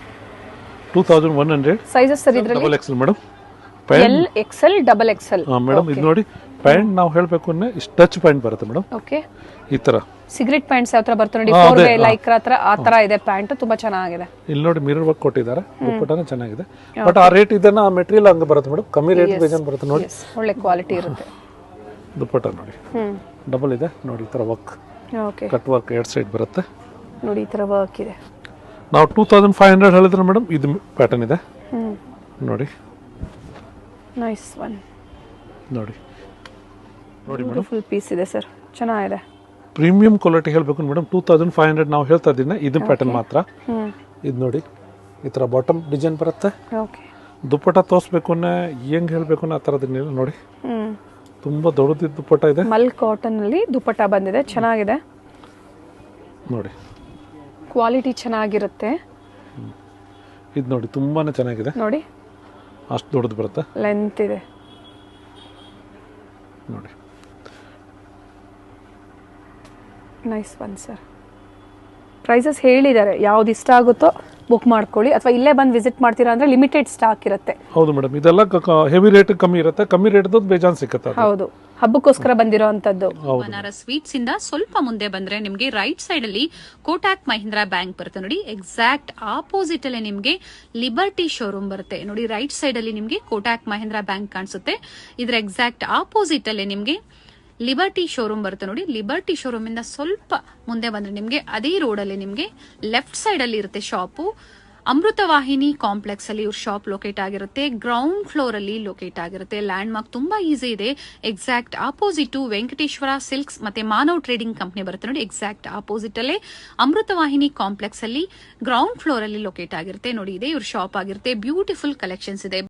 2100 sizes sir ಇದರಲ್ಲಿ. XXL madam. XL XXL. Madam ಇದು ನೋಡಿ, ಪ್ಯಾಂಟ್ ನಾವು ಹೇಳಬೇಕು ಅಂದ್ರೆ ಇಷ್ಟು ಟಚ್ ಪ್ಯಾಂಟ್ ಬರುತ್ತೆ ಮೇಡಮ್. ಓಕೆ, ಈ ತರ ಸಿಗರೆಟ್ ಪ್ಯಾಂಟ್ಸ್ ಯಾವ ತರ ಬರ್ತದೆ ನೋಡಿ, 4 ವೇ ಲೈಕ್ ಆ ತರ ಇದೆ ಪ್ಯಾಂಟ್. ತುಂಬಾ ಚೆನ್ನಾಗಿದೆ. ಇಲ್ಲಿ ನೋಡಿ ಮಿರರ್ ವರ್ಕ್ ಕೊಟ್ಟಿದ್ದಾರೆ. ದುಪ್ಪಟ್ಟನ ಚೆನ್ನಾಗಿದೆ. ಬಟ್ ಆ ರೇಟ್ ಇದನ್ನ ಆ ಮೆಟೀರಿಯಲ್ ಹಂಗೆ ಬರುತ್ತೆ ಮೇಡಮ್. ಕಮ್ಮಿ ರೇಟ್ ಬೇಜಾನ್ ಬರುತ್ತೆ ನೋಡಿ. ಒಳ್ಳೆ ಕ್ವಾಲಿಟಿ ಇರುತ್ತೆ. ದುಪ್ಪಟ್ಟ ನೋಡಿ, ಡಬಲ್ ಇದೆ ನೋಡಿ. ಈ ತರ ವರ್ಕ್, ಓಕೆ, ಕಟ್ ವರ್ಕ್ ಎರಡು ಸೈಡ್ ಬರುತ್ತೆ ನೋಡಿ. ಈ ತರ ವರ್ಕ್ ಇದೆ. ನಾವು 2500 ಹೇಳಿದ್ರೆ ಮೇಡಮ್, ಇದು ಪ್ಯಾಟರ್ನ್ ಇದೆ ನೋಡಿ. ನೈಸ್ ಒನ್ ನೋಡಿ ನೋಡಿ ಮೇಡಮ್, ಫುಲ್ ಪೀಸ್ ಇದೆ ಸರ್, ಚೆನ್ನಾಗಿದೆ. ಪ್ರೀಮಿಯಂ ಕ್ವಾಲಿಟಿ ಹೇಳಬೇಕು ಮೇಡಮ್. 2500 ನಾವು ಹೇಳ್ತಾ ಇದ್ದೀನಿ. ಇದು ಪ್ಯಾಟರ್ನ್ ಮಾತ್ರ. ಇದು ನೋಡಿ, ಈ ತರ ಬಾಟಮ್ ಡಿಸೈನ್ ಬರುತ್ತೆ. ಓಕೆ, ದುಪ್ಪಟ್ಟ ತೋರಿಸ್ಬೇಕು ಅನ್ನೋ ಹೆಂಗ್ ಹೇಳ್ಬೇಕು ಅನ್ನೋ ಆ ಥರದನ್ನೆಲ್ಲ ನೋಡಿ. ತುಂಬಾ ದೊಡ್ಡದು ದುಪ್ಪಟ್ಟ ಇದೆ. ಮಲ್ ಕಾಟನ್ ಅಲ್ಲಿ ದುಪ್ಪಟ್ಟ ಬಂದಿದೆ, ಚೆನ್ನಾಗಿದೆ ನೋಡಿ. ಕ್ವಾಲಿಟಿ ಚೆನ್ನಾಗಿರುತ್ತೆ. ಇದು ನೋಡಿ, ತುಂಬಾನೇ ಚೆನ್ನಾಗಿದೆ ನೋಡಿ. ಅಷ್ಟು ದೊಡ್ಡದು ಬರುತ್ತೆ, ಲೆಂತ್ ಇದೆ ನೋಡಿ. Nice one sir. ಪ್ರೈಸಸ್ ಹೇಳಿದ್ದಾರೆ, ಯಾವ್ದು ಇಷ್ಟ ಆಗುತ್ತೋ ಬುಕ್ ಮಾಡ್ಕೊಳ್ಳಿ, ಅಥವಾ ಇಲ್ಲೇ ಬಂದು ವಿಸಿಟ್ ಮಾಡ್ತೀರಾ ಅಂದ್ರೆ ಲಿಮಿಟೆಡ್ ಸ್ಟಾಕ್ ಇರುತ್ತೆ. ಹೌದು ಮೇಡಮ್, ಇದೆಲ್ಲ ಹೆವಿ ರೇಟ್ ಕಮ್ಮಿ ಇರುತ್ತೆ. ಕಮ್ಮಿ ರೇಟ್ ಬೇಜಾನ್ ಸಿಕ್ಕತ್ತೆ. ಹೌದು, ಹಬ್ಬಕ್ಕೋಸ್ಕರ ಬಂದಿರೋ ಅಂತದ್ದು. ಬನಾರಸ್ ಸ್ವೀಟ್ಸ್ ಇಂದ ಸ್ವಲ್ಪ ಮುಂದೆ ಬಂದ್ರೆ ನಿಮ್ಗೆ ರೈಟ್ ಸೈಡ್ ಅಲ್ಲಿ ಕೋಟಾಕ್ ಮಹೀಂದ್ರಾ ಬ್ಯಾಂಕ್ ಬರುತ್ತೆ ನೋಡಿ. ಎಕ್ಸಾಕ್ಟ್ ಆಪೋಸಿಟ್ ಅಲ್ಲಿ ನಿಮ್ಗೆ ಲಿಬರ್ಟಿ ಶೋರೂಮ್ ಬರುತ್ತೆ ನೋಡಿ. ರೈಟ್ ಸೈಡ್ ಅಲ್ಲಿ ನಿಮ್ಗೆ ಕೋಟಾಕ್ ಮಹೀಂದ್ರಾ ಬ್ಯಾಂಕ್ ಕಾಣಿಸುತ್ತೆ. ಇದ್ರ ಎಕ್ಸಾಕ್ಟ್ ಆಪೋಸಿಟ್ ಅಲ್ಲಿ ನಿಮ್ಗೆ ಲಿಬರ್ಟಿ ಶೋರೂಮ್ ಬರುತ್ತೆ ನೋಡಿ. ಲಿಬರ್ಟಿ ಶೋರೂಮ್ ಇಂದ ಸ್ವಲ್ಪ ಮುಂದೆ ಬಂದ್ರೆ ನಿಮ್ಗೆ ಅದೇ ರೋಡ್ ಅಲ್ಲಿ ನಿಮ್ಗೆ ಲೆಫ್ಟ್ ಸೈಡ್ ಅಲ್ಲಿ ಇರುತ್ತೆ ಶಾಪು. ಅಮೃತವಾಹಿನಿ ಕಾಂಪ್ಲೆಕ್ಸ್ ಅಲ್ಲಿ ಇವ್ರ ಶಾಪ್ ಲೊಕೇಟ್ ಆಗಿರುತ್ತೆ. ಗ್ರೌಂಡ್ ಫ್ಲೋರ್ ಅಲ್ಲಿ ಲೊಕೇಟ್ ಆಗಿರುತ್ತೆ. ಲ್ಯಾಂಡ್ ಮಾರ್ಕ್ ತುಂಬಾ ಈಸಿ ಇದೆ. ಎಕ್ಸಾಕ್ಟ್ ಆಪೋಸಿಟ್ ವೆಂಕಟೇಶ್ವರ ಸಿಲ್ಕ್ಸ್ ಮತ್ತೆ ಮಾನವ್ ಟ್ರೇಡಿಂಗ್ ಕಂಪನಿ ಬರುತ್ತೆ ನೋಡಿ. ಎಕ್ಸಾಕ್ಟ್ ಆಪೋಸಿಟ್ ಅಲ್ಲೇ ಅಮೃತವಾಹಿನಿ ಕಾಂಪ್ಲೆಕ್ಸ್ ಅಲ್ಲಿ ಗ್ರೌಂಡ್ ಫ್ಲೋರ್ ಅಲ್ಲಿ ಲೊಕೇಟ್ ಆಗಿರುತ್ತೆ ನೋಡಿ. ಇದೆ ಇವ್ರ ಶಾಪ್ ಆಗಿರುತ್ತೆ. ಬ್ಯೂಟಿಫುಲ್ ಕಲೆಕ್ಷನ್ಸ್ ಇದೆ.